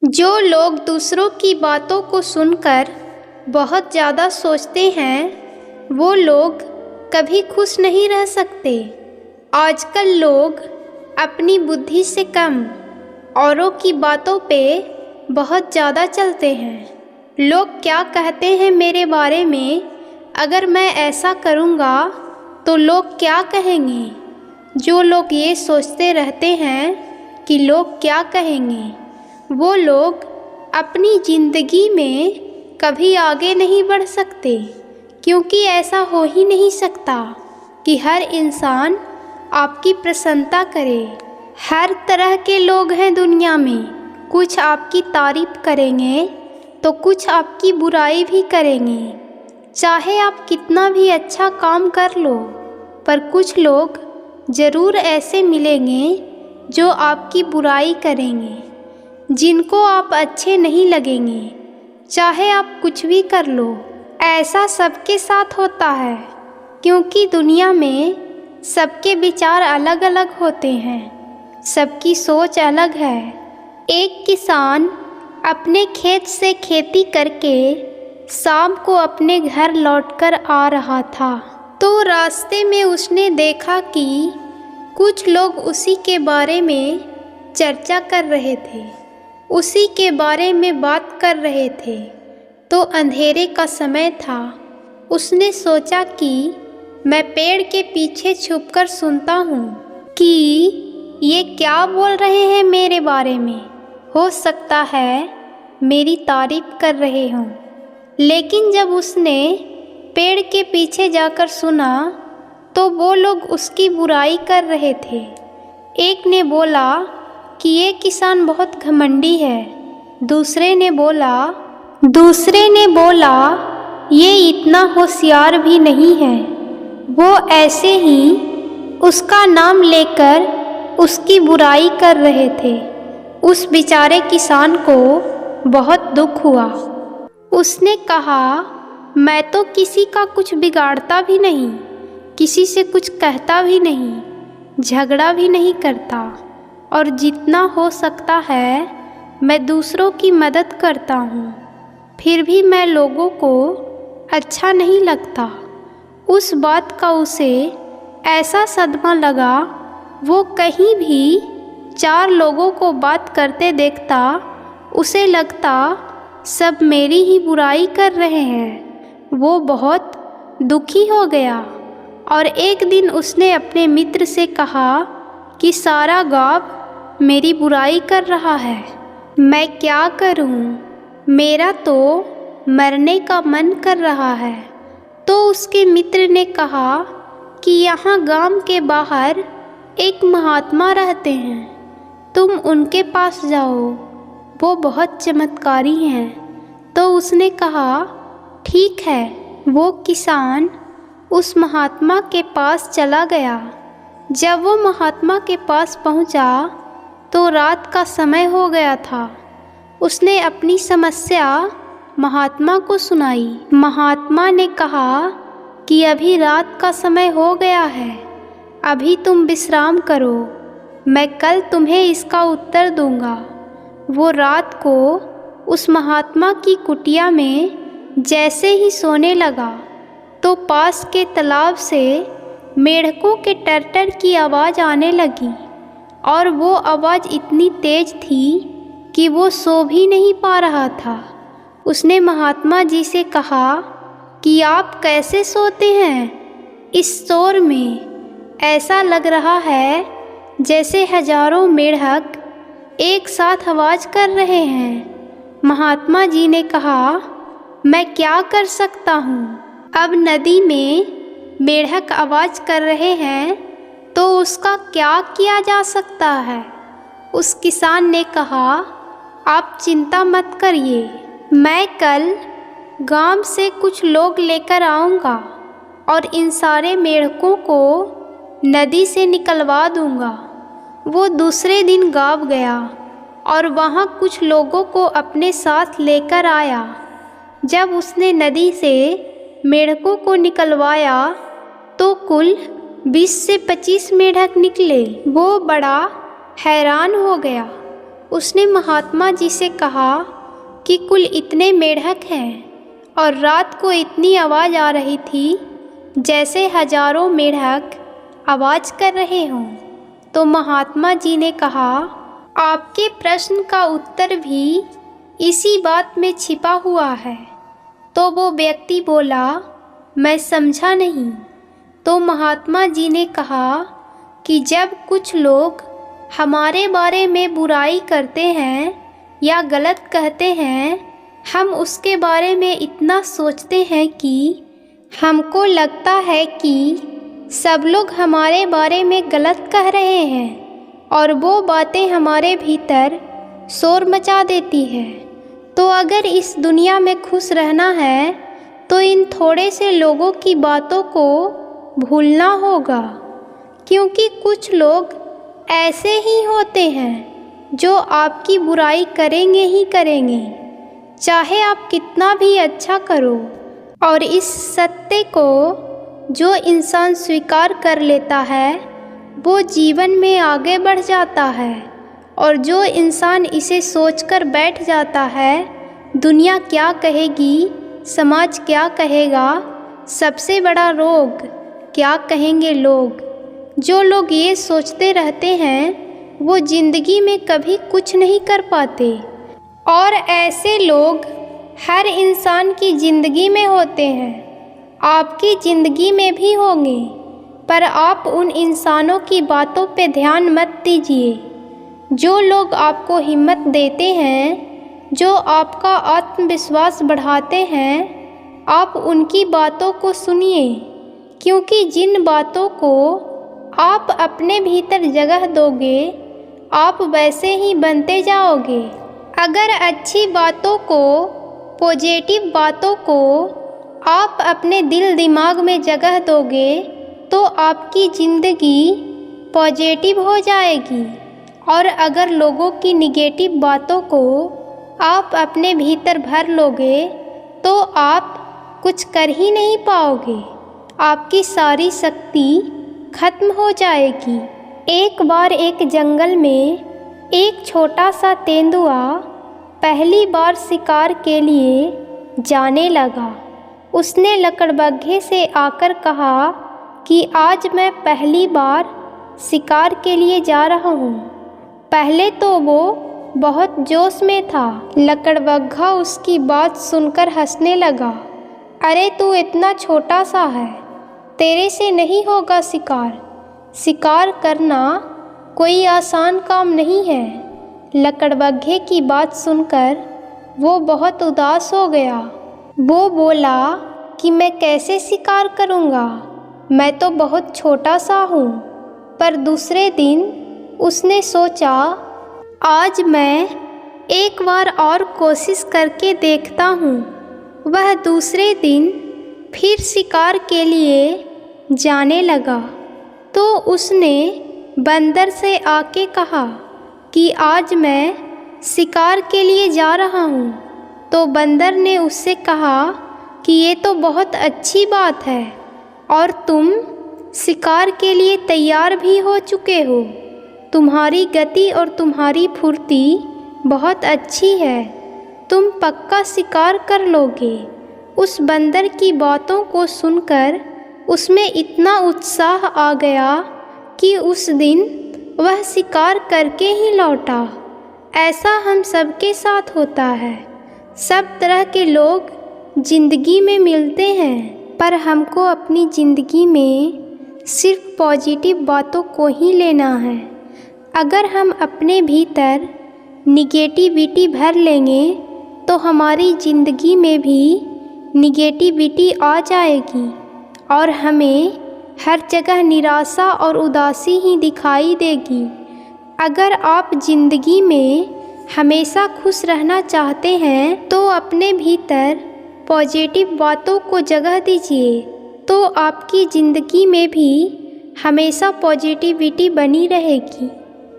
जो लोग दूसरों की बातों को सुनकर बहुत ज़्यादा सोचते हैं वो लोग कभी खुश नहीं रह सकते। आजकल लोग अपनी बुद्धि से कम औरों की बातों पे बहुत ज़्यादा चलते हैं। लोग क्या कहते हैं मेरे बारे में, अगर मैं ऐसा करूँगा तो लोग क्या कहेंगे। जो लोग ये सोचते रहते हैं कि लोग क्या कहेंगे, वो लोग अपनी ज़िंदगी में कभी आगे नहीं बढ़ सकते, क्योंकि ऐसा हो ही नहीं सकता कि हर इंसान आपकी प्रशंसा करे। हर तरह के लोग हैं दुनिया में, कुछ आपकी तारीफ़ करेंगे तो कुछ आपकी बुराई भी करेंगे। चाहे आप कितना भी अच्छा काम कर लो, पर कुछ लोग ज़रूर ऐसे मिलेंगे जो आपकी बुराई करेंगे, जिनको आप अच्छे नहीं लगेंगे। चाहे आप कुछ भी कर लो, ऐसा सबके साथ होता है, क्योंकि दुनिया में सबके विचार अलग अलग होते हैं, सबकी सोच अलग है। एक किसान अपने खेत से खेती करके शाम को अपने घर लौटकर आ रहा था, तो रास्ते में उसने देखा कि कुछ लोग उसी के बारे में चर्चा कर रहे थे, उसी के बारे में बात कर रहे थे। तो अंधेरे का समय था। उसने सोचा कि मैं पेड़ के पीछे छुपकर सुनता हूँ कि ये क्या बोल रहे हैं मेरे बारे में। हो सकता है मेरी तारीफ कर रहे हों। लेकिन जब उसने पेड़ के पीछे जाकर सुना तो वो लोग उसकी बुराई कर रहे थे। एक ने बोला कि ये किसान बहुत घमंडी है। दूसरे ने बोला ये इतना होशियार भी नहीं है। वो ऐसे ही उसका नाम लेकर उसकी बुराई कर रहे थे। उस बेचारे किसान को बहुत दुख हुआ। उसने कहा, मैं तो किसी का कुछ बिगाड़ता भी नहीं, किसी से कुछ कहता भी नहीं, झगड़ा भी नहीं करता, और जितना हो सकता है मैं दूसरों की मदद करता हूँ। फिर भी मैं लोगों को अच्छा नहीं लगता। उस बात का उसे ऐसा सदमा लगा, वो कहीं भी 4 लोगों को बात करते देखता, उसे लगता सब मेरी ही बुराई कर रहे हैं। वो बहुत दुखी हो गया और एक दिन उसने अपने मित्र से कहा कि सारा गाँव मेरी बुराई कर रहा है, मैं क्या करूं? मेरा तो मरने का मन कर रहा है। तो उसके मित्र ने कहा कि यहाँ गांव के बाहर एक महात्मा रहते हैं, तुम उनके पास जाओ, वो बहुत चमत्कारी हैं। तो उसने कहा, ठीक है। वो किसान उस महात्मा के पास चला गया। जब वो महात्मा के पास पहुंचा तो रात का समय हो गया था। उसने अपनी समस्या महात्मा को सुनाई। महात्मा ने कहा कि अभी रात का समय हो गया है, अभी तुम विश्राम करो, मैं कल तुम्हें इसका उत्तर दूंगा। वो रात को उस महात्मा की कुटिया में जैसे ही सोने लगा तो पास के तालाब से मेढकों के टरटर की आवाज़ आने लगी, और वो आवाज़ इतनी तेज थी कि वो सो भी नहीं पा रहा था। उसने महात्मा जी से कहा कि आप कैसे सोते हैं इस शोर में? ऐसा लग रहा है जैसे हजारों मेढक एक साथ आवाज़ कर रहे हैं। महात्मा जी ने कहा, मैं क्या कर सकता हूँ? अब नदी में मेढक आवाज़ कर रहे हैं तो उसका क्या किया जा सकता है? उस किसान ने कहा, आप चिंता मत करिए, मैं कल गांव से कुछ लोग लेकर आऊँगा और इन सारे मेढकों को नदी से निकलवा दूँगा। वो दूसरे दिन गाँव गया और वहाँ कुछ लोगों को अपने साथ लेकर आया। जब उसने नदी से मेढकों को निकलवाया तो कुल 20 से 25 मेढक निकले। वो बड़ा हैरान हो गया। उसने महात्मा जी से कहा कि कुल इतने मेढक हैं और रात को इतनी आवाज़ आ रही थी जैसे हजारों मेढक आवाज़ कर रहे हों। तो महात्मा जी ने कहा, आपके प्रश्न का उत्तर भी इसी बात में छिपा हुआ है। तो वो व्यक्ति बोला, मैं समझा नहीं। तो महात्मा जी ने कहा कि जब कुछ लोग हमारे बारे में बुराई करते हैं या गलत कहते हैं, हम उसके बारे में इतना सोचते हैं कि हमको लगता है कि सब लोग हमारे बारे में गलत कह रहे हैं और वो बातें हमारे भीतर शोर मचा देती है। तो अगर इस दुनिया में खुश रहना है तो इन थोड़े से लोगों की बातों को भूलना होगा, क्योंकि कुछ लोग ऐसे ही होते हैं जो आपकी बुराई करेंगे ही करेंगे, चाहे आप कितना भी अच्छा करो। और इस सत्य को जो इंसान स्वीकार कर लेता है वो जीवन में आगे बढ़ जाता है, और जो इंसान इसे सोचकर बैठ जाता है दुनिया क्या कहेगी, समाज क्या कहेगा, सबसे बड़ा रोग क्या कहेंगे लोग, जो लोग ये सोचते रहते हैं वो ज़िंदगी में कभी कुछ नहीं कर पाते। और ऐसे लोग हर इंसान की ज़िंदगी में होते हैं, आपकी ज़िंदगी में भी होंगे, पर आप उन इंसानों की बातों पे ध्यान मत दीजिए। जो लोग आपको हिम्मत देते हैं, जो आपका आत्मविश्वास बढ़ाते हैं, आप उनकी बातों को सुनिए, क्योंकि जिन बातों को आप अपने भीतर जगह दोगे आप वैसे ही बनते जाओगे। अगर अच्छी बातों को, पॉजिटिव बातों को आप अपने दिल दिमाग में जगह दोगे तो आपकी ज़िंदगी पॉजिटिव हो जाएगी। और अगर लोगों की निगेटिव बातों को आप अपने भीतर भर लोगे तो आप कुछ कर ही नहीं पाओगे, आपकी सारी शक्ति खत्म हो जाएगी। एक बार एक जंगल में एक छोटा सा तेंदुआ पहली बार शिकार के लिए जाने लगा। उसने लकड़बग्घे से आकर कहा कि आज मैं पहली बार शिकार के लिए जा रहा हूँ। पहले तो वो बहुत जोश में था। लकड़बग्घा उसकी बात सुनकर हंसने लगा। अरे तू इतना छोटा सा है, तेरे से नहीं होगा शिकार। शिकार करना कोई आसान काम नहीं है। लकड़बग्घे की बात सुनकर वो बहुत उदास हो गया। वो बोला कि मैं कैसे शिकार करूँगा, मैं तो बहुत छोटा सा हूँ। पर दूसरे दिन उसने सोचा, आज मैं एक बार और कोशिश करके देखता हूँ। वह दूसरे दिन फिर शिकार के लिए जाने लगा। तो उसने बंदर से आके कहा कि आज मैं शिकार के लिए जा रहा हूँ। तो बंदर ने उससे कहा कि ये तो बहुत अच्छी बात है और तुम शिकार के लिए तैयार भी हो चुके हो। तुम्हारी गति और तुम्हारी फुर्ती बहुत अच्छी है, तुम पक्का शिकार कर लोगे। उस बंदर की बातों को सुनकर उसमें इतना उत्साह आ गया कि उस दिन वह शिकार करके ही लौटा। ऐसा हम सबके साथ होता है। सब तरह के लोग ज़िंदगी में मिलते हैं, पर हमको अपनी ज़िंदगी में सिर्फ पॉजिटिव बातों को ही लेना है। अगर हम अपने भीतर निगेटिविटी भर लेंगे तो हमारी ज़िंदगी में भी निगेटिविटी आ जाएगी और हमें हर जगह निराशा और उदासी ही दिखाई देगी। अगर आप ज़िंदगी में हमेशा खुश रहना चाहते हैं तो अपने भीतर पॉजिटिव बातों को जगह दीजिए, तो आपकी ज़िंदगी में भी हमेशा पॉजिटिविटी बनी रहेगी।